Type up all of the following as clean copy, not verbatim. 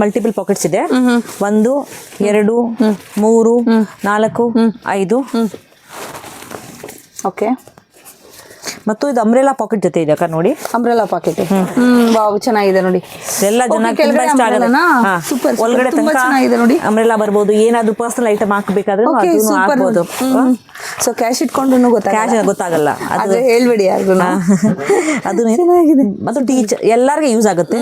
Multiple pockets ಇದೆ. 1 2 3 4 5. Okay. ಮತ್ತು ಇದು ಅಂಬ್ರೆಲಾ ಪಾಕೆಟ್ ಜೊತೆ ಇದೆ ಅಕ್ಕ ನೋಡಿ. Umbrella packet. ವಾವ್ ಚೆನ್ನಾಗಿದೆ ನೋಡಿ. ಎಲ್ಲ ಜನ ತುಂಬಾ ಇಷ್ಟ ಆಗುತ್ತೆ. ಸೂಪರ್. ಒಳಗಡೆ ತುಂಬಾ ಚೆನ್ನಾಗಿದೆ ನೋಡಿ. ಅಂಬ್ರೆಲಾ ಬರ್ಬೋದು. ಏನಾದ್ರು ಪರ್ಸನಲ್ ಐಟಮ್ ಹಾಕಬೇಕಾದ್ರೆ ಅದನ್ನು ಹಾಕಬಹುದು. ಸೊ ಕ್ಯಾಶ್ ಇಟ್ಕೊಂಡ್ರು ಗೊತ್ತಾಗಲ್ಲ. ಅದು ಹೇಳ್ಬೇಡಿ ಯಾರಿಗೂ. ಅದು ಚೆನ್ನಾಗಿದೆ. ಮತ್ತು ಟೀಚರ್ ಎಲ್ಲರಿಗೂ ಯೂಸ್ ಆಗುತ್ತೆ.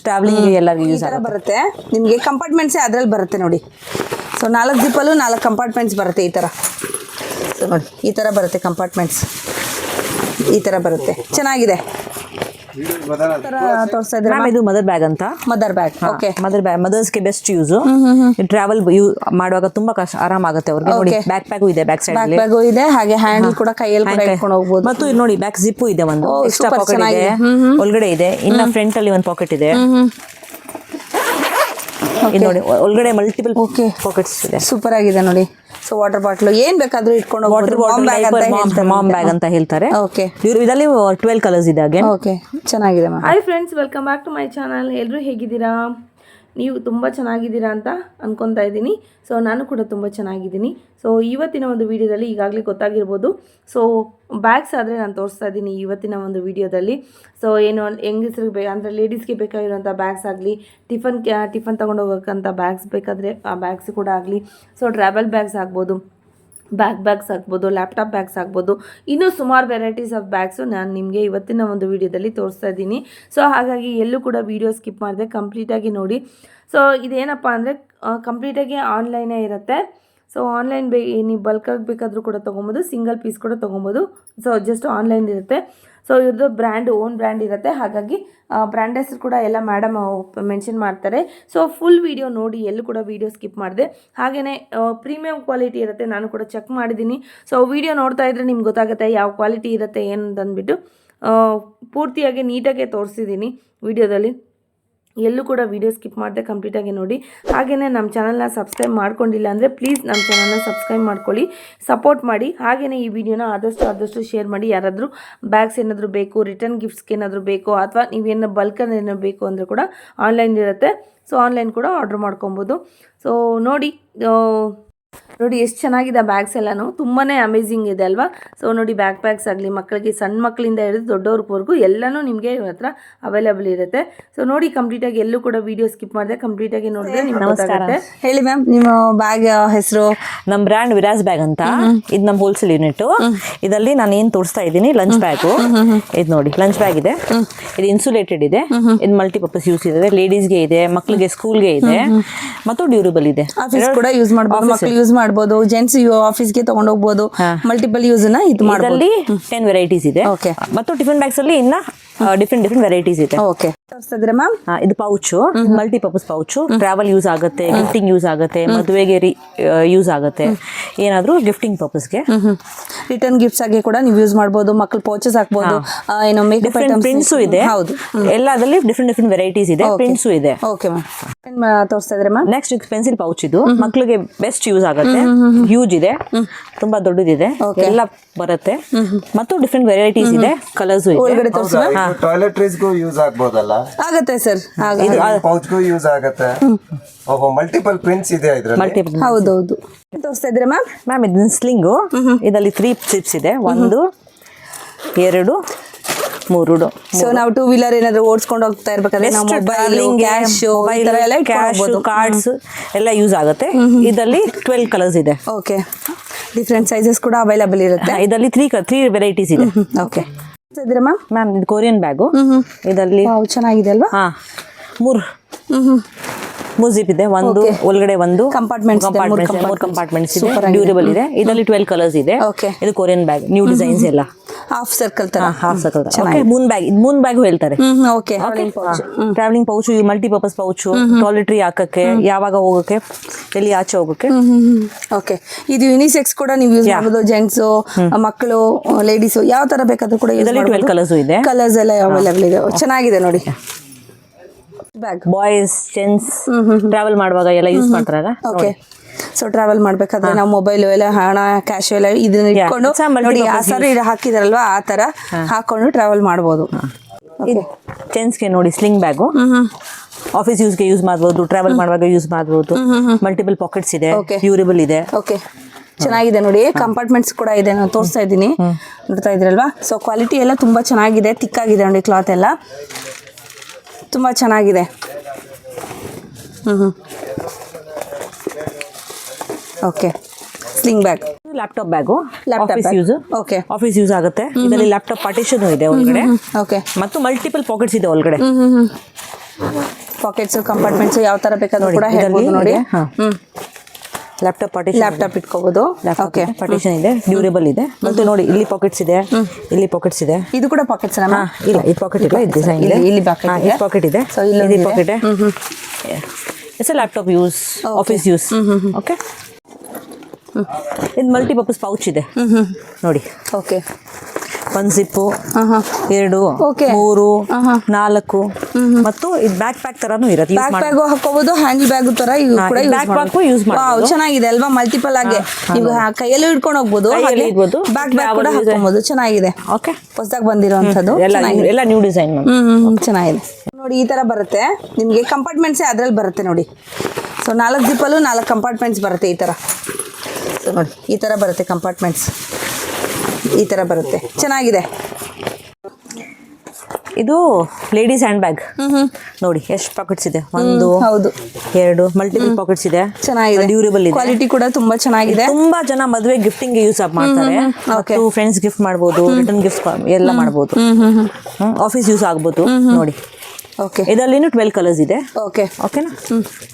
ಟ್ರಾವೆಲಿಂಗ್ ಎಲ್ಲರಿಗೂ ಯೂಸ್ ಆಗುತ್ತೆ. ಬರುತ್ತೆ ನಿಮಗೆ ಕಂಪಾರ್ಟ್ಮೆಂಟ್ಸೇ ಅದ್ರಲ್ಲಿ ಬರುತ್ತೆ ನೋಡಿ. ಸೊ 4 ಜಿಪ್ಪಲ್ಲೂ 4 ಕಂಪಾರ್ಟ್ಮೆಂಟ್ಸ್ ಬರುತ್ತೆ ಈ ಥರ. ಸೊ ನೋಡಿ ಈ ಥರ ಬರುತ್ತೆ ಕಂಪಾರ್ಟ್ಮೆಂಟ್ಸ್. ಈ ಥರ ಬರುತ್ತೆ ಚೆನ್ನಾಗಿದೆ. ತೋರಿಸ್ತಾ ಇದ್ರೆ ಇದು ಮದರ್ ಬ್ಯಾಗ್ ಅಂತ. Mother bag. Okay. Mother bag ಮದರ್ಸ್ಗೆ ಬೆಸ್ಟ್ ಯೂಸ್. ಟ್ರಾವೆಲ್ ಮಾಡುವಾಗ ತುಂಬಾ ಕಷ್ಟ ಆರಾಮಾಗುತ್ತೆ ಅವ್ರಿಗೆ. ನೋಡಿ ಬ್ಯಾಕ್ ಪ್ಯಾಗು ಇದೆ. ಬ್ಯಾಕ್ ಸೈಡ್ ಬ್ಯಾಗು ಇದೆ. ಹಾಗೆ ಹ್ಯಾಂಡಲ್ ಕೂಡ ಕೈಯಲ್ಲಿ ಕೂಡ ಇಟ್ಕೊಂಡು ಹೋಗ್ಬೋದು. ಮತ್ತು ಇದು ನೋಡಿ ಬ್ಯಾಕ್ ಜಿಪ್ಪು ಇದೆ. ಒಂದು ಎಕ್ಸ್ಟ್ರಾ ಪಾಕೆಟ್ ಇದೆ ಒಳಗಡೆ ಇದೆ. ಇನ್ನ ಫ್ರಂಟ್ ಅಲ್ಲಿ ಒಂದು ಪಾಕೆಟ್ ಇದೆ. ಇದು ನೋಡಿ ಒಳಗಡೆ ಮಲ್ಟಿಪಲ್ ಪಾಕೆಟ್ಸ್ ಇದೆ. ಸೂಪರ್ ಆಗಿದೆ ನೋಡಿ. ಸೊ ವಾಟರ್ ಬಾಟಲ್ ಏನ್ ಬೇಕಾದ್ರೂ ಇಟ್ಕೊಂಡು ಮಾಮ್ ಬ್ಯಾಗ್ ಅಂತ ಹೇಳ್ತಾರೆ. ಓಕೆ. ಇದರಲ್ಲಿ 12 ಕಲರ್ಸ್ ಇದೆ. ಅಗೇನ್ ಓಕೆ ಚೆನ್ನಾಗಿದೆ. Hi friends, welcome back to my channel. ಎಲ್ಲರೂ ಹೇಗಿದ್ದೀರಾ? ನೀವು ತುಂಬ ಚೆನ್ನಾಗಿದ್ದೀರಾ ಅಂತ ಅನ್ಕೊತಾ ಇದ್ದೀನಿ. ಸೊ ನಾನು ಕೂಡ ತುಂಬ ಚೆನ್ನಾಗಿದ್ದೀನಿ. ಸೊ ಇವತ್ತಿನ ಒಂದು ವಿಡಿಯೋದಲ್ಲಿ ಈಗಾಗಲೇ ಗೊತ್ತಾಗಿರ್ಬೋದು. ಸೊ ಬ್ಯಾಗ್ಸ್ ಆದರೆ ನಾನು ತೋರಿಸ್ತಾ ಇದ್ದೀನಿ ಇವತ್ತಿನ ಒಂದು ವಿಡಿಯೋದಲ್ಲಿ. ಸೊ ಏನು ಹೆಂಗಸ್ರಿಗೆ ಬೇಕು ಅಂದರೆ ಲೇಡೀಸ್ಗೆ ಬೇಕಾಗಿರೋಂಥ ಬ್ಯಾಗ್ಸ್ ಆಗಲಿ, ಟಿಫನ್ ತೊಗೊಂಡು ಹೋಗೋಕ್ಕಂಥ ಬ್ಯಾಗ್ಸ್ ಬೇಕಾದರೆ ಆ ಬ್ಯಾಗ್ಸ್ ಕೂಡ ಆಗಲಿ, ಸೊ ಟ್ರಾವೆಲ್ ಬ್ಯಾಗ್ಸ್ ಆಗ್ಬೋದು, ಬ್ಯಾಗ್ಸ್ ಆಗ್ಬೋದು, ಲ್ಯಾಪ್ಟಾಪ್ ಬ್ಯಾಗ್ಸ್ ಆಗ್ಬೋದು, ಇನ್ನೂ ಸುಮಾರು ವೆರೈಟೀಸ್ ಆಫ್ ಬ್ಯಾಗ್ಸು ನಾನು ನಿಮಗೆ ಇವತ್ತಿನ ಒಂದು ವಿಡಿಯೋದಲ್ಲಿ ತೋರಿಸ್ತಾ ಇದ್ದೀನಿ. ಸೊ ಹಾಗಾಗಿ ಎಲ್ಲೂ ಕೂಡ ವಿಡಿಯೋ ಸ್ಕಿಪ್ ಮಾಡಿದೆ, ಕಂಪ್ಲೀಟಾಗಿ ನೋಡಿ. ಸೊ ಇದೇನಪ್ಪ ಅಂದರೆ ಕಂಪ್ಲೀಟಾಗಿ ಆನ್ಲೈನೇ ಇರುತ್ತೆ. ಸೊ ಆನ್ಲೈನ್ ನೀವು ಬಲ್ಕಾಗಿ ಬೇಕಾದರೂ ಕೂಡ ತೊಗೊಬೋದು, ಸಿಂಗಲ್ ಪೀಸ್ ಕೂಡ ತೊಗೊಬೋದು. ಸೊ ಜಸ್ಟ್ ಆನ್ಲೈನ್ ಇರುತ್ತೆ. ಸೊ ಇವ್ರದ್ದು ಓನ್ ಬ್ರ್ಯಾಂಡ್ ಇರುತ್ತೆ. ಹಾಗಾಗಿ ಬ್ರ್ಯಾಂಡ್ ಹೆಸರು ಕೂಡ ಎಲ್ಲ ಮೇಡಮ್ ಮೆನ್ಷನ್ ಮಾಡ್ತಾರೆ. ಸೊ ಫುಲ್ ವಿಡಿಯೋ ನೋಡಿ, ಎಲ್ಲೂ ಕೂಡ ವಿಡಿಯೋ ಸ್ಕಿಪ್ ಮಾಡಿದೆ. ಹಾಗೆಯೇ ಪ್ರೀಮಿಯಂ ಕ್ವಾಲಿಟಿ ಇರುತ್ತೆ. ನಾನು ಕೂಡ ಚೆಕ್ ಮಾಡಿದ್ದೀನಿ. ಸೊ ವಿಡಿಯೋ ನೋಡ್ತಾ ಇದ್ದರೆ ನಿಮ್ಗೆ ಗೊತ್ತಾಗುತ್ತೆ ಯಾವ ಕ್ವಾಲಿಟಿ ಇರುತ್ತೆ ಏನು ಅಂತಂದ್ಬಿಟ್ಟು. ಪೂರ್ತಿಯಾಗಿ ನೀಟಾಗೆ ತೋರಿಸಿದ್ದೀನಿ ವಿಡಿಯೋದಲ್ಲಿ. ಎಲ್ಲೂ ಕೂಡ ವಿಡಿಯೋ ಸ್ಕಿಪ್ ಮಾಡಿದೆ, ಕಂಪ್ಲೀಟಾಗಿ ನೋಡಿ. ಹಾಗೆಯೇ ನಮ್ಮ ಚಾನಲ್ನ ಸಬ್ಸ್ಕ್ರೈಬ್ ಮಾಡ್ಕೊಂಡಿಲ್ಲ ಅಂದರೆ ಪ್ಲೀಸ್ ನಮ್ಮ ಚಾನಲ್ನ ಸಬ್ಸ್ಕ್ರೈಬ್ ಮಾಡ್ಕೊಳ್ಳಿ, ಸಪೋರ್ಟ್ ಮಾಡಿ. ಹಾಗೆಯೇ ಈ ವಿಡಿಯೋನ ಆದಷ್ಟು ಶೇರ್ ಮಾಡಿ. ಯಾರಾದರೂ ಬ್ಯಾಗ್ಸ್ ಏನಾದರೂ ಬೇಕು, ರಿಟರ್ನ್ ಗಿಫ್ಟ್ಸ್ಗೆ ಏನಾದರೂ ಬೇಕು, ಅಥವಾ ನೀವೇನೋ ಬಲ್ಕಲ್ಲಿ ಏನೋ ಬೇಕು ಅಂದರೆ ಕೂಡ ಆನ್ಲೈನ್ ಇರುತ್ತೆ. ಸೊ ಆನ್ಲೈನ್ ಕೂಡ ಆರ್ಡ್ರ್ ಮಾಡ್ಕೊಬೋದು. ಸೊ ನೋಡಿ ಎಷ್ಟು ಚೆನ್ನಾಗಿದೆ ಬ್ಯಾಗ್ಸ್ ಎಲ್ಲನೂ, ತುಂಬಾ ಅಮೇಝಿಂಗ್ ಇದೆ ಅಲ್ವಾ. ಸೊ ನೋಡಿ ಬ್ಯಾಗ್ಸ್ ಆಗಲಿ, ಮಕ್ಕಳಿಗೆ ಸಣ್ಣ ಮಕ್ಕಳಿಂದ ಹಿಡಿದು ದೊಡ್ಡವ್ರಿಗೂ ಎಲ್ಲನೂ ನಿಮಗೆ ಇವ್ರ ಹತ್ರ ಅವೈಲೇಬಲ್ ಇರುತ್ತೆ. ಸೊ ನೋಡಿ ಕಂಪ್ಲೀಟಾಗಿ ಎಲ್ಲೂ ಕೂಡ ವಿಡಿಯೋ ಸ್ಕಿಪ್ ಮಾಡಿದೆ, ಕಂಪ್ಲೀಟಾಗಿ ನೋಡಿದ್ರೆ ನಿಮ್ಗೆ ಗೊತ್ತಾಗುತ್ತೆ. ಹೇಳಿ ಮ್ಯಾಮ್ ನಿಮ್ಮ ಬ್ಯಾಗ್ ಹೆಸರು? ನಮ್ಮ ಬ್ರ್ಯಾಂಡ್ ವಿರಾಜ್ ಬ್ಯಾಗ್ ಅಂತ. ಇದು ನಮ್ಮ ಹೋಲ್ಸೇಲ್ ಯೂನಿಟ್. ಇದರಲ್ಲಿ ನಾನು ಏನು ತೋರಿಸ್ತಾ ಇದ್ದೀನಿ ಲಂಚ್ ಬ್ಯಾಗು. ಇದು ನೋಡಿ ಲಂಚ್ ಬ್ಯಾಗ್ ಇದೆ. ಇದು ಇನ್ಸುಲೇಟೆಡ್ ಇದೆ. ಇದು ಮಲ್ಟಿಪರ್ಪಸ್ ಯೂಸ್ ಇದೆ. ಲೇಡೀಸ್ಗೆ ಇದೆ, ಮಕ್ಕಳಿಗೆ ಸ್ಕೂಲ್ಗೆ ಇದೆ, ಮತ್ತು ಡ್ಯೂರಬಲ್ ಇದೆ. ಆಫೀಸ್ ಕೂಡ ಯೂಸ್ ಮಾಡಬಹುದು, ಮಕ್ಕಳು ಯೂಸ್ ಮಾಡಬಹುದು, ಜೆಂಟ್ಸ್ ಆಫೀಸ್ಗೆ ತಗೊಂಡು ಹೋಗಬಹುದು. ಮಲ್ಟಿಪಲ್ ಯೂಸ್ ನ ಇದು ಮಾಡಬಹುದು. 10 ವೆರೈಟೀಸ್ ಇದೆ. ಮತ್ತು ಟಿಫಿನ್ ಬ್ಯಾಗ್ಸ್ ಅಲ್ಲಿ ಇನ್ನ ಡಿಫ್ರೆಂಟ್ ವೆರೈಟೀಸ್ ಇದೆ. ಓಕೆ ತೋರಿಸ್ತಿದ್ರೆ ಮ್ಯಾಮ್ ಇದು pouch, multipurpose pouch. Travel use ಆಗುತ್ತೆ, ಗಿಫ್ಟಿಂಗ್ ಯೂಸ್ ಆಗುತ್ತೆ, ಮದುವೆಗೆ ಯೂಸ್ ಆಗುತ್ತೆ, ಏನಾದರೂ ಗಿಫ್ಟಿಂಗ್ ಪರ್ಪಸ್ಗೆ. ರಿಟರ್ನ್ ಗಿಫ್ಟ್ಸ್ ಆಗಿ ಕೂಡ ನೀವು ಯೂಸ್ ಮಾಡಬಹುದು. ಮಕ್ಕಳು ಪೌಚಸ್ ಹಾಕಬಹುದು. ಏನೋ ಮೇಕಪ್ ಐಟಮ್ಸ್, ಪ್ರಿಂಟ್ಸು ಇದೆ. ಹೌದು, ಎಲ್ಲದರಲ್ಲಿ ಡಿಫ್ರೆಂಟ್ ವೆರೈಟೀಸ್ ಇದೆ, ಪ್ರಿಂಟ್ಸು ಇದೆ. ಓಕೆ ಮ್ಯಾಮ್ ತೋರಿಸ್ತಾ ಇದ್ರೆ ಮ್ಯಾಮ್ ನೆಕ್ಸ್ಟ್ ಪೆನ್ಸಿಲ್ ಪೌಚ್. ಇದು ಮಕ್ಕಳಿಗೆ ಬೆಸ್ಟ್ ಯೂಸ್ ಆಗುತ್ತೆ. ಹ್ಯೂಜ್ ಇದೆ, ತುಂಬಾ ದೊಡ್ಡದಿದೆ, ಎಲ್ಲ ಬರುತ್ತೆ, ಮತ್ತು ಡಿಫ್ರೆಂಟ್ ವೆರೈಟೀಸ್ ಇದೆ, ಕಲರ್ಸ್ ಇದೆ. ಟಾಯ್ಲೆಟ್ರೀಸ್ಗೂ ಯೂಸ್ ಆಗ್ಬೋದಲ್ಲ? ಆಗುತ್ತೆ ಸರ್, ಪೌಚ್ಗೂ ಯೂಸ್ ಆಗುತ್ತೆ. ಮಲ್ಟಿಪಲ್ ಪ್ರಿಂಟ್ಸ್ ಇದೆ ಇದರಲ್ಲಿ. ಹೌದೌದು ತೋರಿಸ್ತಾ ಇದ್ರೆ ಮ್ಯಾಮ್ ಇದು ಸ್ಲಿಂಗು. ಇದರಲ್ಲಿ 3 ಸಿಪ್ಸ್ ಇದೆ. 1 2 3. ಸೊ ನಾವು 2 ವೀಲರ್ ಏನಾದ್ರು ಓಡಿಸ್ಕೊಂಡು ಹೋಗ್ತಾ ಇರ್ಬೇಕಾದ್ರೆ ನಾವು ಕ್ಯಾಶ್, ಕಾರ್ಡ್ಸ್ ಎಲ್ಲ ಯೂಸ್ ಆಗುತ್ತೆ. ಇದರಲ್ಲಿ 12 ಕಲರ್ಸ್ ಇದೆ. ಓಕೆ, ಡಿಫ್ರೆಂಟ್ ಸೈಜಸ್ ಕೂಡ ಅವೈಲೇಬಲ್ ಇರುತ್ತೆ. ಇದರಲ್ಲಿ 3 ವೆರೈಟೀಸ್ ಇದೆ. ಓಕೆ ಮ್ಯಾಮ್ ಇದು ಕೊರಿಯನ್ ಬ್ಯಾಗು. ಇದರಲ್ಲಿ ಚೆನ್ನಾಗಿದೆ ಅಲ್ವಾ? 3 ಜಿಪ್ ಇದೆ. ಒಂದು ಒಳಗಡೆ ಒಂದು ಕಂಪಾರ್ಟ್ಮೆಂಟ್ಸ್, 3 ಕಂಪಾರ್ಟ್ಮೆಂಟ್ಸ್ ಇದೆ. ಡ್ಯೂರಬಲ್ ಇದೆ. ಇದರಲ್ಲಿ 12 ಕಲರ್ಸ್ ಇದೆ. ಇದು ಕೊರಿಯನ್ ಬ್ಯಾಗ್, ನ್ಯೂ ಡಿಸೈನ್ಸ್ ಎಲ್ಲ. ಹಾಫ್ ಸರ್ಕಲ್ ತರ. ಮೂನ್ ಬ್ಯಾಗ್ ಹೇಳ್ತಾರೆ. Okay, travelling pouch, multipurpose pouch, toiletry ಹಾಕಕ್ಕೆ, ಯಾವಾಗ ಹೋಗಕ್ಕೆ, ಎಲ್ಲಿ ಆಚೆ ಹೋಗಕ್ಕೆ. ಓಕೆ, ಇದು ಯುನಿಸೆಕ್ಸ್ ಕೂಡ ನೀವು ಯೂಸ್ ಮಾಡಬಹುದು. ಜೆಂಟ್ಸ್, ಮಕ್ಕಳು, ಲೇಡೀಸ್ ಯಾವ ತರ ಬೇಕಾದ್ರೂ ಕೂಡ. ಇದರಲ್ಲಿ 12 ಕಲರ್ಸ್ ಇದೆ. ಕಲರ್ಸ್ ಎಲ್ಲ ಅವೈಲೇಬಲ್ ಇದೆ. ಚೆನ್ನಾಗಿದೆ ನೋಡಿ ಬ್ಯಾಗ್. ಬಾಯ್ಸ್, ಜೆಂಟ್ಸ್ ಟ್ರಾವೆಲ್ ಮಾಡುವಾಗ ಎಲ್ಲ ಯೂಸ್ ಮಾಡ್ತಾರಲ್ಲ. ಓಕೆ, ಸೊ ಟ್ರಾವೆಲ್ ಮಾಡ್ಬೇಕಾದ್ರೆ ನಾವು ಮೊಬೈಲ್ ಎಲ್ಲ, ಹಣ, ಕ್ಯಾಶ್ ಎಲ್ಲ ಇದನ್ನ ಇಟ್ಕೊಂಡು ನೋಡಿ ಆ ಸರಿ ಹಾಕಿದಾರಲ್ವಾ ಆ ತರ ಹಾಕೊಂಡು ಟ್ರಾವೆಲ್ ಮಾಡಬಹುದು. ಜೆಂಟ್ಸ್ಗೆ ನೋಡಿ ಸ್ಲಿಂಗ್ ಬ್ಯಾಗು. ಆಫೀಸ್ ಯೂಸ್ಗೆ ಯೂಸ್ ಮಾಡ್ಬೋದು, ಟ್ರಾವೆಲ್ ಮಾಡುವಾಗ ಯೂಸ್ ಮಾಡ್ಬೋದು. ಮಲ್ಟಿಪಲ್ ಪಾಕೆಟ್ಸ್ ಇದೆ, Okay. ಡ್ಯೂರಬಲ್ ಇದೆ. ಓಕೆ, ಚೆನ್ನಾಗಿದೆ ನೋಡಿ. ಕಂಪಾರ್ಟ್ಮೆಂಟ್ಸ್ ಕೂಡ ಇದೆ, ನಾನು ತೋರಿಸ್ತಾ ಇದ್ದೀನಿ, ನೋಡ್ತಾ ಇದ್ರಲ್ವಾ. ಸೊ ಕ್ವಾಲಿಟಿ ಎಲ್ಲ ತುಂಬ ಚೆನ್ನಾಗಿದೆ, ತಿಕ್ಕಾಗಿದೆ ನೋಡಿ ಕ್ಲಾತ್ ಎಲ್ಲ ತುಂಬ ಚೆನ್ನಾಗಿದೆ. Okay, sling bag, laptop bag, Laptop office bag. Use. Okay. Office use ಆಗುತ್ತೆ. ಇದರಲ್ಲಿ ಲ್ಯಾಪ್ಟಾಪ್ ಪಾರ್ಟಿಷನ್ ಇದೆ ಒಳಗಡೆ, ಓಕೆ. ಮತ್ತು ಮಲ್ಟಿಪಲ್ ಪಾಕೆಟ್ಸ್ ಇದೆ ಒಳಗಡೆ. ಪಾಕೆಟ್ಸ್, ಕಂಪಾರ್ಟ್ಮೆಂಟ್ಸ್ ಯಾವ ಥರ ಬೇಕಾದ್ರೂ ಕೂಡ ಹೇಳ್ಬೋದು ನೋಡಿ. ಲ್ಯಾಪ್ಟಾಪ್ ಪಾರ್ಟಿಷನ್, ಲ್ಯಾಪ್ಟಾಪ್ ಇಟ್ಕೋಬೋದು. ಓಕೆ, ಪಾರ್ಟಿಷನ್ ಇದೆ, ಡ್ಯೂರೇಬಲ್ ಇದೆ. ಮತ್ತೆ ನೋಡಿ ಇಲ್ಲಿ ಪಾಕೆಟ್ಸ್ ಇದೆ, ಇಲ್ಲಿ ಪಾಕೆಟ್ಸ್ ಇದೆ. ಇದು ಕೂಡ ಪಾಕೆಟ್ಸ್ ಇಲ್ಲ ಈ ಪಾಕೆಟ್ ಇಲ್ಲ, ಇದು ಡಿಸೈನ್ ಇದೆ. ಇಲ್ಲಿ pocket ಇದೆ. ಈ ಪಾಕೆಟ್ ಇದೆ, So, ಇಲ್ಲೊಂದು ಇದು ಇದೆ. Pocket. It's laptop use, office use. Okay, ಇದು ಮಲ್ಟಿಪರ್ಪಸ್ ಪೌಚ್ ಇದೆ ನೋಡಿ. ಓಕೆ, ಒಂದು ಜಿಪ್ಪು, ಎರಡು, Okay. ಮೂರು, ನಾಲ್ಕು, ಮತ್ತು ಇದು ಬ್ಯಾಕ್ ಪ್ಯಾಕ್ ತರಾನು ಇರುತ್ತೆ. ಬ್ಯಾಕ್ ಬ್ಯಾಗು ಹಾಕೋಬಹುದು, ಹ್ಯಾಂಡಲ್ ಬ್ಯಾಗ್ ತರ ಇವು ಕೂಡ ಬ್ಯಾಕ್ ಪ್ಯಾಕು ಯೂಸ್ ವಾವ್, ಮಾಡ್ಬೋದು. ಚೆನ್ನಾಗಿದೆ ಅಲ್ವಾ, ಮಲ್ಟಿಪಲ್ ಆಗಿ ನೀವು ಕೈಯಲ್ಲೂ ಇಟ್ಕೊಂಡು ಹೋಗ್ಬೋದು, ಕೈಯಲ್ಲಿ ಇಡ್ಬೋದು. ಬ್ಯಾಕ್ ಬ್ಯಾಗ್ ಕೂಡ ಹಾಕೋಬಹುದು. ಚೆನ್ನಾಗಿದೆ, ಓಕೆ, ಹೊಸದಾಗಿ ಬಂದಿರೋಂಥದ್ದು. ಎಲ್ಲ ನ್ಯೂ ಡಿಸೈನ್. ಚೆನ್ನಾಗಿದೆ ನೋಡಿ. ಈ ತರ ಬರುತ್ತೆ ನಿಮಗೆ, ಕಂಪಾರ್ಟ್ಮೆಂಟ್ಸೇ ಅದ್ರಲ್ಲಿ ಬರುತ್ತೆ ನೋಡಿ. ಸೊ 4 ಜಿಪ್ಪಲ್ಲೂ 4 ಕಂಪಾರ್ಟ್ಮೆಂಟ್ಸ್ ಬರುತ್ತೆ ಈ ತರ. ಸೊ ನೋಡಿ, ಈ ತರ ಬರುತ್ತೆ ಕಂಪಾರ್ಟ್ಮೆಂಟ್ಸ್, ಈ ತರ ಬರುತ್ತೆ, ಚೆನ್ನಾಗಿದೆ. ಇದು ಲೇಡೀಸ್ ಹ್ಯಾಂಡ್ ಬ್ಯಾಗ್ ನೋಡಿ, ಎಷ್ಟು ಪಾಕೆಟ್ಸ್ ಇದೆ. ಒಂದು, ಹೌದು, ಎರಡು, ಮಲ್ಟಿಪಲ್ ಪಾಕೆಟ್ಸ್ ಇದೆ. ಚೆನ್ನಾಗಿದೆ, ಡ್ಯೂರೇಬಲ್ ಇದೆ. ಕ್ವಾಲಿಟಿ ಕೂಡ ತುಂಬಾ ಚೆನ್ನಾಗಿದೆ. ತುಂಬಾ ಜನ ಮದುವೆ ಗಿಫ್ಟಿಂಗ್ ಯೂಸ್ ಮಾಡ್ತಾರೆ. ಮತ್ತು ಫ್ರೆಂಡ್ಸ್ ಗಿಫ್ಟ್ ಮಾಡ್ಬೋದು, ರಿಟರ್ನ್ ಗಿಫ್ಟ್ ಎಲ್ಲ ಮಾಡ್ಬೋದು. ಆಫೀಸ್ ಯೂಸ್ ಆಗ್ಬೋದು ನೋಡಿ. ಓಕೆ, ಇದರಲ್ಲಿನೂ 12 ಕಲರ್ಸ್ ಇದೆ. ಓಕೆ, ಓಕೆನಾ?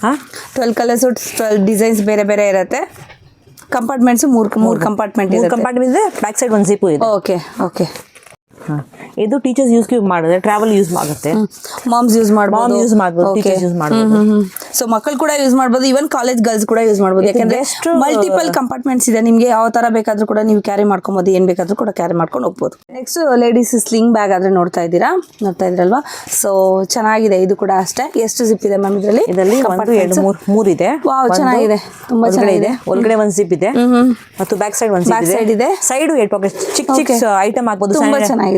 ಹಾ, 12 ಕಲರ್ಸು 12 ಡಿಸೈನ್ಸ್ ಬೇರೆ ಬೇರೆ ಇರುತ್ತೆ. ಕಂಪಾರ್ಟ್ಮೆಂಟ್ಸ್ ಮೂರು ಕಂಪಾರ್ಟ್ಮೆಂಟ್ ಇದೆ. ಕಂಪಾರ್ಟ್ಮೆಂಟ್ ಇದೆ, ಬ್ಯಾಕ್ ಸೈಡ್ ಒಂದು ಜಿಪ್ಪು ಇದೆ. Okay, okay. ಇದು ಟೀಚರ್ಸ್ ಯೂಸ್ ಮಾಡಿದ್ರೆ ಟ್ರಾವೆಲ್ ಯೂಸ್ ಆಗುತ್ತೆ. ಮಾಮ್ಸ್ ಯೂಸ್ ಮಾಡ್ಬೋದು, ಮಾಮ್ ಯೂಸ್ ಮಾಡ್ಬೋದು, ಟೀಚರ್ಸ್ ಯೂಸ್ ಮಾಡ್ಬೋದು. ಸೊ ಮಕ್ಕಳು ಕೂಡ ಯೂಸ್ ಮಾಡ್ಬೋದು, ಈವನ್ ಕಾಲೇಜ್ ಗರ್ಲ್ಸ್ ಕೂಡ ಯೂಸ್ ಮಾಡ್ಬೋದು. ಯಾಕಂದ್ರೆ ಮಲ್ಟಿಪಲ್ ಕಂಪಾರ್ಟ್ಮೆಂಟ್ಸ್ ಇದೆ, ನಿಮಗೆ ಯಾವ ತರ ಬೇಕಾದ್ರೂ ಕೂಡ ನೀವು ಕ್ಯಾರಿ ಮಾಡ್ಕೊಬೋದು, ಏನ್ ಬೇಕಾದ್ರೂ ಕೂಡ ಕ್ಯಾರಿ ಮಾಡ್ಕೊಂಡು ಹೋಗ್ಬೋದು. ನೆಕ್ಸ್ಟ್ ಲೇಡೀಸ್ ಸ್ಲಿಂಗ್ ಬ್ಯಾಗ್ ಆದ್ರೆ ನೋಡ್ತಾ ಇದ್ರಲ್ವಾ. ಸೊ ಚೆನ್ನಾಗಿದೆ, ಇದು ಕೂಡ ಅಷ್ಟೇ. ಎಷ್ಟು ಜಿಪ್ ಇದೆ ಮ್ಯಾಮ್ ಇದರಲ್ಲಿ? ಇದರಲ್ಲಿ 1, 2, 3 ಮೂರು ಇದೆ. ವಾವ್, ಚೆನ್ನಾಗಿದೆ, ತುಂಬಾ ಚೆನ್ನಾಗಿದೆ. ಒಳಗಡೆ ಒಂದು ಜಿಪ್ ಇದೆ, ಮತ್ತು ಬ್ಯಾಕ್ ಸೈಡ್ ಒಂದು ಬ್ಯಾಕ್ ಸೈಡ್ ಇದೆ, ಸೈಡ್ 8 ಪಾಕೆಟ್, ಚಿಕ್ಕ ಐಟಮ್ ಆಗ್ಬೋದು. ತುಂಬಾ ಚೆನ್ನಾಗಿದೆ,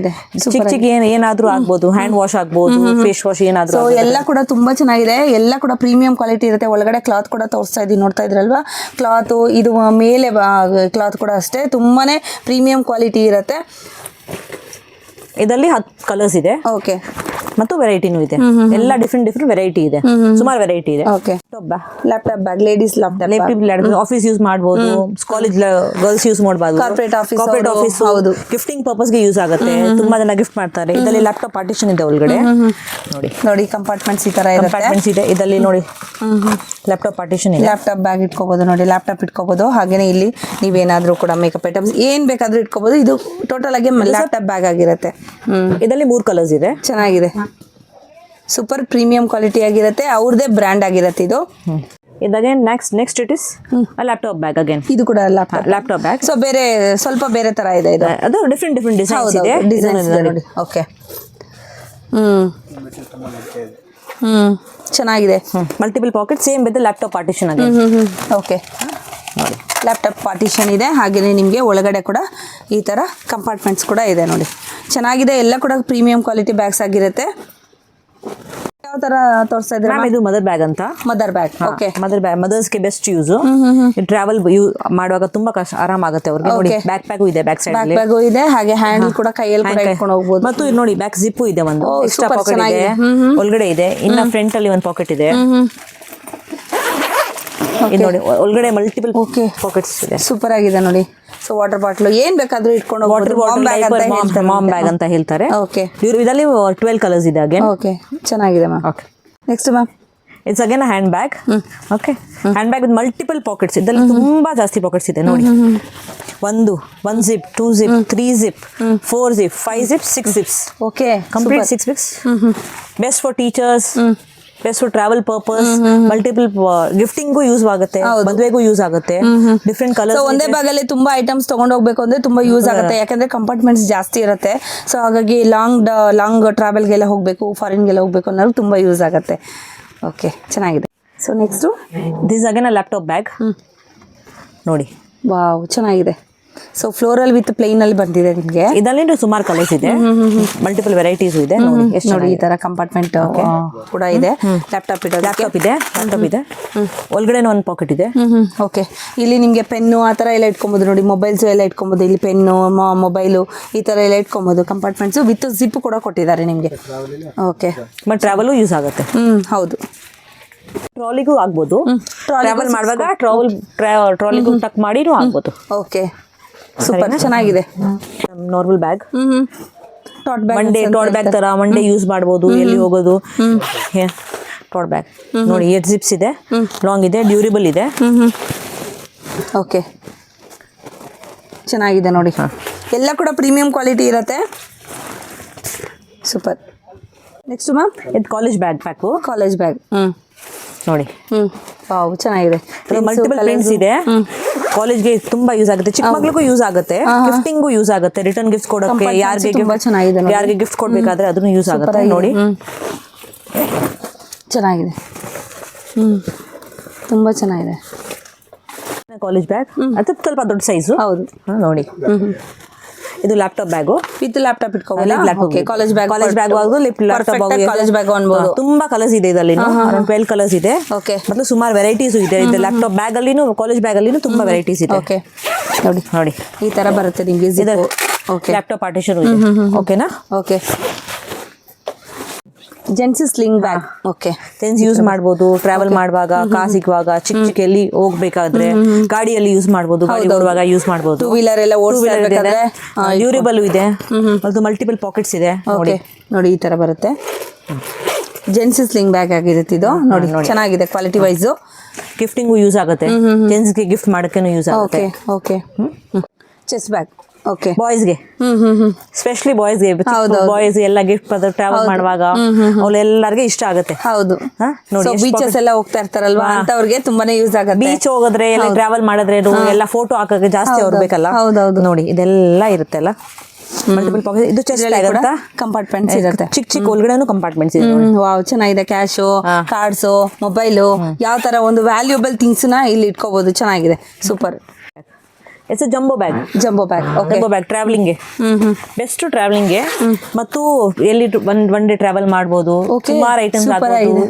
ಚಿಕ್ಕ ಏನಾದ್ರೂ ಆಗ್ಬೋದು, ಹ್ಯಾಂಡ್ ವಾಶ್ ಆಗ್ಬೋದು, ಫೇಸ್ ವಾಶ್ ಏನಾದ್ರೂ. ಸೊ ಎಲ್ಲ ಕೂಡ ತುಂಬಾ ಚೆನ್ನಾಗಿದೆ, ಎಲ್ಲ ಕೂಡ ಪ್ರೀಮಿಯಂ ಕ್ವಾಲಿಟಿ ಇರುತ್ತೆ. ಒಳಗಡೆ ಕ್ಲಾತ್ ಕೂಡ ತೋರಿಸ್ತಾ ಇದ್ದೀವಿ, ನೋಡ್ತಾ ಇದ್ರಲ್ವಾ. ಕ್ಲಾತ್ ಇದು ಮೇಲೆ ಕ್ಲಾತ್ ಕೂಡ ಅಷ್ಟೇ ತುಂಬಾನೇ ಪ್ರೀಮಿಯಂ ಕ್ವಾಲಿಟಿ ಇರುತ್ತೆ. ಇದರಲ್ಲಿ 10 ಕಲರ್ಸ್ ಇದೆ. ಓಕೆ, ಮತ್ತು ವೆರೈಟಿನೂ ಇದೆ. ಎಲ್ಲ ಡಿಫ್ರೆಂಟ್ ವೆರೈಟಿ ಇದೆ, ಸುಮಾರು ವೆರೈಟಿ ಇದೆ. Okay, laptop bag, ladies laptop, office use ಮಾಡ್ಬೋದು, ಕಾಲೇಜ್ ಗರ್ಲ್ಸ್ ಯೂಸ್ ಮಾಡ್ಬೋದು, ಕಾರ್ಪೊರೇಟ್ ಆಫೀಸ್, ಹೌದು, ಗಿಫ್ಟಿಂಗ್ ಪರ್ಪಸ್ಗೆ ಯೂಸ್ ಆಗುತ್ತೆ. ತುಂಬಾ ಜನ ಗಿಫ್ಟ್ ಮಾಡ್ತಾರೆ. ಇದರಲ್ಲಿ ಲ್ಯಾಪ್ಟಾಪ್ ಪಾರ್ಟಿಷನ್ ಇದೆ ಒಳಗಡೆ ನೋಡಿ. ಕಂಪಾರ್ಟ್ಮೆಂಟ್ಸ್ ಈ ತರ ಇರುತ್ತೆ. ಇದೆ ಇದರಲ್ಲಿ ನೋಡಿ, ಲ್ಯಾಪ್ಟಾಪ್ ಪಾರ್ಟಿಷನ್ ಇದೆ. ಲ್ಯಾಪ್ಟಾಪ್ ಬ್ಯಾಗ್ ಇಟ್ಕೋಬಹುದು ನೋಡಿ, ಲ್ಯಾಪ್ಟಾಪ್ ಇಟ್ಕೋಬಹುದು. ಹಾಗೇನೆ ಇಲ್ಲಿ ನೀವೇನಾದ್ರೂ ಕೂಡ ಮೇಕಪ್ ಐಟಮ್ಸ್ ಏನ್ ಬೇಕಾದ್ರೂ ಇಟ್ಕೋಬಹುದು. ಇದು ಟೋಟಲ್ ಆಗಿ ಲ್ಯಾಪ್ಟಾಪ್ ಬ್ಯಾಗ್ ಆಗಿರುತ್ತೆ. ಇದರಲ್ಲಿ 3 ಕಲರ್ಸ್ ಇದೆ. ಚೆನ್ನಾಗಿದೆ, ಸೂಪರ್ ಪ್ರೀಮಿಯಂ ಕ್ವಾಲಿಟಿ ಆಗಿರುತ್ತೆ, ಅವ್ರದೇ ಬ್ರ್ಯಾಂಡ್ ಆಗಿರುತ್ತೆ ಇದು. ಇದಾಗೇನ್ next it is laptop bag again. ಇದು ಕೂಡ ಲ್ಯಾಪ್ಟಾಪ್ ಬ್ಯಾಗ್. ಸೊ ಬೇರೆ ಸ್ವಲ್ಪ ಬೇರೆ ತರ ಇದೆ ಇದು. ಅದು ಡಿಫ್ರೆಂಟ್ ಡಿಸೈನ್ಸ್ ಇದೆ. ಡಿಸೈನ್ಸ್ ಇದೆ ನೋಡಿ. ಓಕೆ, ಚೆನ್ನಾಗಿದೆ. Multiple pocket, same with laptop partition ಆಗಿದೆ. ಓಕೆ, ನೋಡಿ ಲ್ಯಾಪ್ಟಾಪ್ ಪಾರ್ಟಿಷನ್ ಇದೆ. ಹಾಗೆಯೇ ನಿಮಗೆ ಒಳಗಡೆ ಕೂಡ ಈ ಥರ ಕಂಪಾರ್ಟ್ಮೆಂಟ್ಸ್ ಕೂಡ ಇದೆ ನೋಡಿ. ಚೆನ್ನಾಗಿದೆ, ಎಲ್ಲ ಕೂಡ ಪ್ರೀಮಿಯಂ ಕ್ವಾಲಿಟಿ ಬ್ಯಾಗ್ಸ್ ಆಗಿರುತ್ತೆ. ಯಾವ ಥರ ತೋರಿಸ್ತಾ ಇದ್ದಾರೆ? ಇದು ಮದರ್ ಬ್ಯಾಗ್ ಅಂತ. Mother bag. ಓಕೆ, ಮದರ್ಸ್ಗೆ ಬೆಸ್ಟ್ ಯೂಸ್. ಟ್ರಾವೆಲ್ ಮಾಡುವಾಗ ತುಂಬಾ ಆರಾಮಾಗುತ್ತೆ ಅವ್ರಿಗೆ. ನೋಡಿ, ಬ್ಯಾಕ್ ಪ್ಯಾಗು ಇದೆ, ಬ್ಯಾಕ್ ಸೈಡ್ ಬ್ಯಾಗು ಇದೆ, ಹಾಗೆ ಹ್ಯಾಂಡಲ್ ಕೂಡ ಕೈಯಲ್ಲಿ ಕೂಡ ಇಟ್ಕೊಂಡು ಹೋಗ್ಬೋದು. ಮತ್ತು ಇದು ನೋಡಿ, ಬ್ಯಾಕ್ ಜಿಪ್ಪು ಇದೆ, ಒಂದು ಎಕ್ಸ್ಟ್ರಾ ಪಾಕೆಟ್ ಇದೆ ಒಳಗಡೆ ಇದೆ. ಇನ್ನ ಫ್ರಂಟ್ ಅಲ್ಲಿ ಒಂದು ಪಾಕೆಟ್ ಇದೆ. ಇದು ನೋಡಿ, ಒಳಗಡೆ ಮಲ್ಟಿಪಲ್ ಪಾಕೆಟ್ಸ್ ಇದೆ. ಸೂಪರ್ ಆಗಿದೆ ನೋಡಿ. ಸೊ ವಾಟರ್ ಬಾಟ್ಲು ಏನ್ ಬೇಕಾದ್ರೂ ಇಟ್ಕೊಂಡು ಹೋಗ್ಬೋದು. ಮಾಮ್ ಬ್ಯಾಗ್ ಅಂತ ಹೇಳ್ತಾರೆ. ಓಕೆ, ಇದರಲ್ಲಿ 12 ಕಲರ್ಸ್ ಇದೆ ಅಗೇನ್. ಓಕೆ, ಚೆನ್ನಾಗಿದೆ ma'am. Okay, next ma'am, it's again hand bag. Okay, hand bag with multiple pockets. ಇದರಲ್ಲಿ ತುಂಬಾ ಜಾಸ್ತಿ ಪಾಕೆಟ್ಸ್ ಇದೆ ನೋಡಿ. 1 zip, 2 zip, 3 zip, 4 zip, 5 zip, 6 ಜಿಪ್ಸ್. Okay, complete 6 ಜಿಪ್ಸ್. Best for teachers, best for travel purpose. Multiple gifting use ಆಗುತ್ತೆ, ಮದುವೆಗೂ use ಆಗುತ್ತೆ. Different colours. ಒಂದೇ ಬ್ಯಾಗಲ್ಲಿ ತುಂಬಾ ಐಟಮ್ಸ್ ತಗೊಂಡು ಹೋಗ್ಬೇಕು ಅಂದ್ರೆ ತುಂಬಾ ಯೂಸ್ ಆಗುತ್ತೆ, ಯಾಕಂದ್ರೆ ಕಂಪಾರ್ಟ್ಮೆಂಟ್ಸ್ ಜಾಸ್ತಿ ಇರುತ್ತೆ. ಸೊ ಹಾಗಾಗಿ ಲಾಂಗ್ ಟ್ರಾವೆಲ್ಗೆಲ್ಲ ಹೋಗಬೇಕು, ಫಾರಿನ್ಗೆಲ್ಲ ಹೋಗ್ಬೇಕು ಅನ್ನೋದು ತುಂಬಾ ಯೂಸ್ ಆಗುತ್ತೆ. ಓಕೆ, ಚೆನ್ನಾಗಿದೆ. So next this again laptop bag ನೋಡಿ. ವಾವ್, ಚೆನ್ನಾಗಿದೆ. ಸೊ ಫ್ಲೋರಲ್ ವಿತ್ ಪ್ಲೇನ್ ಅಲ್ಲಿ ಬಂದಿದೆ ನಿಮ್ಗೆ. ಇದರಲ್ಲಿ ಸುಮಾರು ಕಲರ್ಸ್ ಇದೆ, ಮಲ್ಟಿಪಲ್ ವೆರೈಟೀಸ್ ಇದೆ. ನೋಡಿ ಎಷ್ಟು ನೋಡಿ ಈ ತರ ಕಂಪಾರ್ಟ್ಮೆಂಟ್ ಕೂಡ ಇದೆ. ಲ್ಯಾಪ್ಟಾಪ್ ಇದೆ, ಲ್ಯಾಪ್ಟಾಪ್ ಇದೆ. ಒಳಗಡೆ ಒಂದು ಪಾಕೆಟ್ ಇದೆ. ಓಕೆ. ಇಲ್ಲಿ ನಿಮ್ಗೆ ಪೆನ್ನು ಆ ತರ ಎಲ್ಲ ಇಟ್ಕೊಬಹುದು ನೋಡಿ, ಮೊಬೈಲ್ಸ್ ಎಲ್ಲ ಇಟ್ಕೊಬಹುದು. ಇಲ್ಲಿ ಪೆನ್ನು, ಮೊಬೈಲು ಈ ತರ ಎಲ್ಲ ಇಟ್ಕೊಬಹುದು. ಕಂಪಾರ್ಟ್ಮೆಂಟ್ಸ್ ವಿತ್ ಜಿಪ್ ಕೂಡ ಕೊಟ್ಟಿದ್ದಾರೆ ನಿಮ್ಗೆ. ಓಕೆ. ಬಟ್ ಟ್ರಾವೆಲ್ ಯೂಸ್ ಆಗುತ್ತೆ. ಹೌದು. ಟ್ರಾಲಿಗೂ ಆಗ್ಬೋದು, ಟ್ರಾವೆಲ್ ಮಾಡುವಾಗ ಟ್ರಾಲಿಗೂ ಟಕ್ ಮಾಡಿನೂ ಆಗ್ಬೋದು. ಓಕೆ, ಸೂಪರ್, ಚೆನ್ನಾಗಿದೆ. Normal bag, taught taught bag ತರ ಮಂಡೇ ಯೂಸ್ ಮಾಡ್ಬೋದು, ಎಲ್ಲಿ ಹೋಗೋದು. ಟಾಟ್ ಬ್ಯಾಗ್ ನೋಡಿ 8 ಜಿಪ್ಸ್ ಇದೆ, ಲಾಂಗ್ ಇದೆ, ಡ್ಯೂರೇಬಲ್ ಇದೆ. ಓಕೆ, ಚೆನ್ನಾಗಿದೆ ನೋಡಿ. ಎಲ್ಲ ಕೂಡ ಪ್ರೀಮಿಯಂ ಕ್ವಾಲಿಟಿ ಇರುತ್ತೆ. ಸೂಪರ್. ನೆಕ್ಸ್ಟ್ ಮ್ಯಾಮ್, ಇದು college bag pack. College bag. ನೋಡಿ ವಾವ್, ಚೆನ್ನಾಗಿದೆ. ಮಲ್ಟಿಪಲ್ ಪ್ರಿಂಟ್ಸ್ ಇದೆ. ಕಾಲೇಜ್ಗೆ ತುಂಬಾ ಯೂಸ್ ಆಗುತ್ತೆ, ಚಿಕ್ಕ ಮಕ್ಳಿಗೂ ಯೂಸ್ ಆಗುತ್ತೆ, ಗಿಫ್ಟಿಂಗು ಯೂಸ್ ಆಗುತ್ತೆ, ರಿಟರ್ನ್ ಗಿಫ್ಟ್ ಕೊಡೋಕೆ, ಯಾರಿಗೆ ಗಿಫ್ಟ್ ಕೊಡ್ಬೇಕಾದ್ರೆ ಅದನ್ನು ಯೂಸ್ ಆಗುತ್ತೆ. ನೋಡಿ ಚೆನ್ನಾಗಿದೆ. ತುಂಬಾ ಚೆನ್ನಾಗಿದೆ ಕಾಲೇಜ್ ಬ್ಯಾಗ್. ಅದು ಸ್ವಲ್ಪ ದೊಡ್ಡ ಸೈಜು. ಹೌದು. ನೋಡಿ ಇದು ಲ್ಯಾಪ್ಟಾಪ್ ಬ್ಯಾಗು, ವಿತ್ ಲ್ಯಾಪ್ಟಾಪ್ ಇಟ್ಕೋಬಹುದು. ಕಾಲೇಜ್ ಬ್ಯಾಗ್ ಕಾಲೇಜ್ ಬ್ಯಾಗ್ ಅನ್ಬೋದು. ತುಂಬಾ ಕಲರ್ಸ್ ಇದೆ ಇದರಲ್ಲಿ, 12 ಕಲರ್ಸ್ ಇದೆ. ಓಕೆ. ಮತ್ತೆ ಸುಮಾರು ವೆರೈಟೀಸ್ ಇದೆ. ಇದು ಲ್ಯಾಪ್ಟಾಪ್ ಬ್ಯಾಗ್ ಅಲ್ಲಿನೂ, ಕಾಲೇಜ್ ಬ್ಯಾಗ್ ಅಲ್ಲಿನೂ ತುಂಬಾ ವೆರೈಟೀಸ್ ಇದೆ. ಓಕೆ, ನೋಡಿ ನೋಡಿ ಈ ತರ ಬರುತ್ತೆ ನಿಮ್ಗೆ. ಓಕೆ, ಲ್ಯಾಪ್ಟಾಪ್ ಪಾರ್ಟಿಷನ್ ಇದೆ. ಓಕೆನಾ? Okay. Gents sling bag. Okay. Gents use ಮಾಡ್ಬೋದು, ಟ್ರಾವೆಲ್ ಮಾಡುವಾಗ, ಕಾರ್ ಸಿಗುವಾಗ, ಚಿಕ್ಕ ಎಲ್ಲಿ ಹೋಗ್ಬೇಕಾದ್ರೆ ಗಾಡಿಯಲ್ಲಿ ಯೂಸ್ ಮಾಡ್ಬೋದು, ಗಾಡಿ ಓಡುವಾಗ ಯೂಸ್ ಮಾಡ್ಬೋದು. ಟೂ ವೀಲರ್ ಎಲ್ಲ ಓಡಿಸಬೇಕಾದ್ರೆ ಡ್ಯೂರೇಬಲ್ ಇದೆ, ಮತ್ತು ಮಲ್ಟಿಪಲ್ ಪಾಕೆಟ್ಸ್ ಇದೆ. ನೋಡಿ ನೋಡಿ ಈ ತರ ಬರುತ್ತೆ. ಜೆಂಟ್ಸ್ ಸ್ಲಿಂಗ್ ಬ್ಯಾಗ್ ಆಗಿರುತ್ತೆ ಇದು. ನೋಡಿ ಚೆನ್ನಾಗಿದೆ ಕ್ವಾಲಿಟಿ ವೈಸ್. ಗಿಫ್ಟಿಂಗು ಯೂಸ್ ಆಗುತ್ತೆ, ಜೆಂಟ್ಸ್ಗೆ ಗಿಫ್ಟ್ ಮಾಡೋಕ್ಕೂ ಯೂಸ್ ಆಗುತ್ತೆ. ಓಕೆ. Chest bag. ಓಕೆ. ಬಾಯ್ಸ್ಗೆ, ಸ್ಪೆಷಲಿ ಬಾಯ್ಸ್ಗೆ, ಬಾಯ್ಸ್ ಎಲ್ಲ ಗಿಫ್ಟ್ ಟ್ರಾವೆಲ್ ಮಾಡುವಾಗ ಅವಳೆಲ್ಲರಿಗೆ ಇಷ್ಟ ಆಗುತ್ತೆ. ಹೌದು. ನೋಡಿ ಬೀಚಸ್ ಎಲ್ಲ ಹೋಗ್ತಾ ಇರ್ತಾರಲ್ವಾ, ಅಂತವ್ರಿಗೆ ತುಂಬಾನೇ ಯೂಸ್ ಆಗುತ್ತೆ. ಬೀಚ್ ಹೋಗೋದ್ರೆ ಎಲ್ಲ ಟ್ರಾವೆಲ್ ಮಾಡಿದ್ರೆ ಎಲ್ಲ ಫೋಟೋ ಹಾಕಕ್ಕೆ ಜಾಸ್ತಿ ಅವ್ರು ಬೇಕಲ್ಲ. ಹೌದೌದು. ನೋಡಿ ಇದೆಲ್ಲ ಇರುತ್ತಲ್ಲ, ಮಲ್ಟಿಪಲ್ ಪಾಕೆಟ್. ಇದು ಚೆಸ್ಟ್ ಬ್ಯಾಗ್ ಅಂತ ಕಂಪಾರ್ಟ್ಮೆಂಟ್ಸ್ ಇರುತ್ತೆ. ಚಿಕ್ಕ ಒಳಗಡೆನೂ ಕಂಪಾರ್ಟ್ಮೆಂಟ್ಸ್ ಇದೆ. ವಾವ್, ಚೆನ್ನಾಗಿದೆ. ಕ್ಯಾಶು, ಕಾರ್ಡ್ಸು, ಮೊಬೈಲು, ಯಾವ ತರ ಒಂದು ವ್ಯಾಲ್ಯೂಬಲ್ ಥಿಂಗ್ಸ್ ನ ಇಲ್ಲಿ ಇಟ್ಕೋಬಹುದು. ಚೆನ್ನಾಗಿದೆ, super. It's jumbo bag. Jumbo bag. Jumbo bag ಟ್ರಾವೆಲಿಂಗ್ಗೆ ಬೆಸ್ಟ್. ಟ್ರಾವೆಲಿಂಗ್ಗೆ ಮತ್ತು ಎಲ್ಲಿ ಒನ್ ಡೇ ಟ್ರಾವೆಲ್ ಮಾಡ್ಬೋದು. ಸುಮಾರು ಐಟಮ್ಸ್ ಆಗ್ಬೋದು.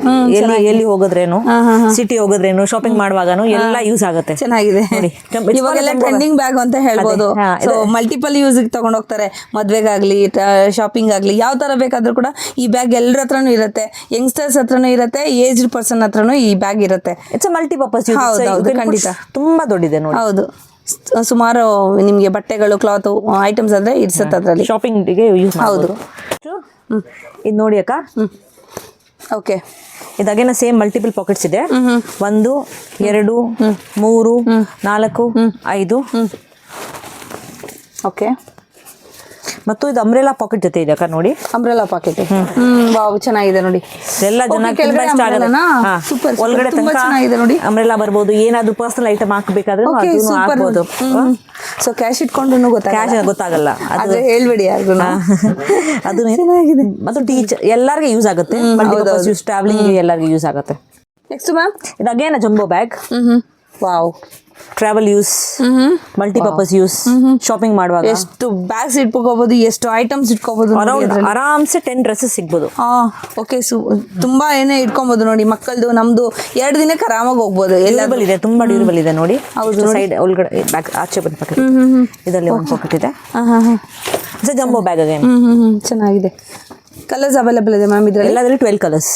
ಎಲ್ಲಿ ಹೋಗೋದ್ರೇನು, ಸಿಟಿ ಹೋಗೋದ್ರೇನು, ಶಾಪಿಂಗ್ ಮಾಡುವಾಗನು ಎಲ್ಲ ಯೂಸ್ ಆಗುತ್ತೆ. ಚೆನ್ನಾಗಿದೆ. ಇವಾಗೆಲ್ಲ ಟ್ರೆಂಡಿಂಗ್ ಬ್ಯಾಗ್ ಅಂತ ಹೇಳ್ಬೋದು. ಮಲ್ಟಿಪಲ್ ಯೂಸ್ ತಗೊಂಡ್ ಹೋಗ್ತಾರೆ, ಮದ್ವೆಗಾಗ್ಲಿ, ಶಾಪಿಂಗ್ ಆಗ್ಲಿ, ಯಾವ ತರ ಬೇಕಾದ್ರೂ ಕೂಡ ಈ ಬ್ಯಾಗ್ ಎಲ್ಲರ ಹತ್ರನೂ ಇರುತ್ತೆ. ಯಂಗ್ಸ್ಟರ್ಸ್ ಹತ್ರನೂ ಇರುತ್ತೆ, ಏಜ್ಡ್ ಪರ್ಸನ್ ಹತ್ರನೂ ಈ ಬ್ಯಾಗ್ ಇರುತ್ತೆ. It's multipurpose. ಖಂಡಿತ ತುಂಬಾ ದೊಡ್ಡಿದೆ ನೋಡಿ. ಹೌದು, ಸುಮಾರು ನಿಮ್ಗೆ ಬಟ್ಟೆಗಳು, ಕ್ಲಾತ್ ಐಟಮ್ಸ್ ಅಂದ್ರೆ ಇಡ್ಸತ್ತೆ ಅದರಲ್ಲಿ. ಶಾಪಿಂಗ್ಗೆ ಯೂಸ್. ಹೌದು. ಇದು ನೋಡಿ ಅಕ್ಕ. ಓಕೆ. ಇದಾಗೇನ ಸೇಮ್ ಮಲ್ಟಿಪಲ್ ಪಾಕೆಟ್ಸ್ ಇದೆ. 1 2 3 4 5. ಓಕೆ. ಮತ್ತು ಇದು ಅಂಬ್ರೆಲಾ ಪಾಕೆಟ್ ಜೊತೆ ಇದೆ ಅಕ್ಕ. ನೋಡಿ ಅಂಬ್ರೆಲಾ ಪಾಕೆಟ್. ವಾವ್, ಚೆನ್ನಾಗಿದೆ ನೋಡಿ. ಎಲ್ಲ ಜನ ತುಂಬಾ ಇಷ್ಟ ಆಗುತ್ತೆ. ಒಳಗಡೆ ಚೆನ್ನಾಗಿದೆ ನೋಡಿ. ಅಂಬ್ರೆಲಾ ಬರ್ಬೋದು, ಏನಾದ್ರು ಪರ್ಸನಲ್ ಐಟಮ್ ಹಾಕಬೇಕಾದ್ರೆ ಹಾಕ್ಬೋದು. ಸೊ ಕ್ಯಾಶ್ ಇಟ್ಕೊಂಡು ಗೊತ್ತಾಗಲ್ಲ, ಅದು ಹೇಳ್ಬೇಡಿ ಯಾರು. ಅದು ಚೆನ್ನಾಗಿದೆ. ಮತ್ತು ಟೀಚರ್ ಎಲ್ಲರಿಗೂ ಯೂಸ್ ಆಗುತ್ತೆ. ಟ್ರಾವೆಲಿಂಗ್ ಎಲ್ಲರಿಗೂ ಯೂಸ್ ಆಗುತ್ತೆ. ನೆಕ್ಸ್ಟ್ ಮ್ಯಾಮ್, ಇದು again jumbo bag. Wow, travel use, multipurpose use, shopping ಮಾಡುವಾಗ ಎಷ್ಟು ಬ್ಯಾಗ್ಸ್ ಇಟ್ಕೋಬಹುದು, ಎಷ್ಟು ಐಟಮ್ಸ್ ಇಟ್ಕೋಬಹುದು. ಆರಾಮ್ಸೆ 10 ಡ್ರೆಸ್ಸಸ್ ಸಿಗ್ಬೋದು. ಓಕೆ. ತುಂಬಾ ಏನೇ ಇಟ್ಕೊಬಹುದು ನೋಡಿ. ಮಕ್ಕಳದು, ನಮ್ದು 2 ದಿನಕ್ಕೆ ಆರಾಮಾಗಿ ಹೋಗ್ಬೋದು. ಡ್ಯೂರೇಬಲ್ ಇದೆ, ತುಂಬಾ ಡ್ಯೂರೇಬಲ್ ಇದೆ ನೋಡಿ. ಸೈಡ್ ಒಳಗಡೆ ಬ್ಯಾಗ್ ಆಚೆ ಬಂದ ಪಾಕೆಟ್, ಇದರಲ್ಲಿ ಒಂದು ಪಾಕೆಟ್ ಇದೆ. Jumbo bag again. ಚೆನ್ನಾಗಿದೆ. ಕಲರ್ಸ್ ಅವೈಲೇಬಲ್ ಇದೆ ಮ್ಯಾಮ್ ಇದರಲ್ಲಿ. ಎಲ್ಲದರಲ್ಲಿ 12 ಕಲರ್ಸ್.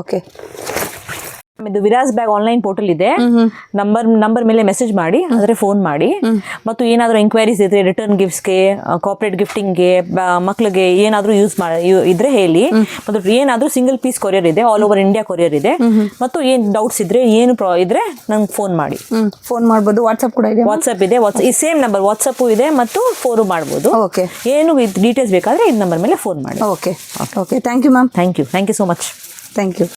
ಓಕೆ. ಇದು ವಿರಾಸ್ ಬ್ಯಾಗ್ ಆನ್ಲೈನ್ ಪೋರ್ಟಲ್ ಇದೆ. ನಂಬರ್ ಮೇಲೆ ಮೆಸೇಜ್ ಮಾಡಿ, ಅಂದ್ರೆ ಫೋನ್ ಮಾಡಿ. ಮತ್ತು ಏನಾದರೂ ಎಂಕ್ವೈರೀಸ್ ಇದ್ರೆ, ರಿಟರ್ನ್ ಗಿಫ್ಟ್ಸ್ಗೆ, ಕಾರ್ಪೊರೇಟ್ ಗಿಫ್ಟಿಂಗ್ಗೆ, ಮಕ್ಳಿಗೆ ಏನಾದರೂ ಇದ್ರೆ ಹೇಳಿ. ಮತ್ತು ಏನಾದರೂ ಸಿಂಗಲ್ ಪೀಸ್ ಕೊರಿಯರ್ ಇದೆ, ಆಲ್ ಓವರ್ ಇಂಡಿಯಾ ಕೊರಿಯರ್ ಇದೆ. ಮತ್ತು ಏನು ಡೌಟ್ಸ್ ಇದ್ರೆ, ಏನು ಇದ್ರೆ ನಂಗೆ ಫೋನ್ ಮಾಡಿ. ಫೋನ್ ಮಾಡ್ಬೋದು. ವಾಟ್ಸಪ್ ಕೂಡ ಇದೆ. ವಾಟ್ಸಪ್ ಇದೆ. ಈ ಸೇಮ್ ನಂಬರ್ ವಾಟ್ಸಪ್ಪು ಇದೆ ಮತ್ತು ಫೋನು ಮಾಡ್ಬೋದು. ಓಕೆ. ಏನು ಡೀಟೇಲ್ಸ್ ಬೇಕಾದ್ರೆ ಈ ನಂಬರ್ ಮೇಲೆ ಫೋನ್ ಮಾಡಿ. Okay. Okay. Thank you ma'am. Thank you so much. Thank you.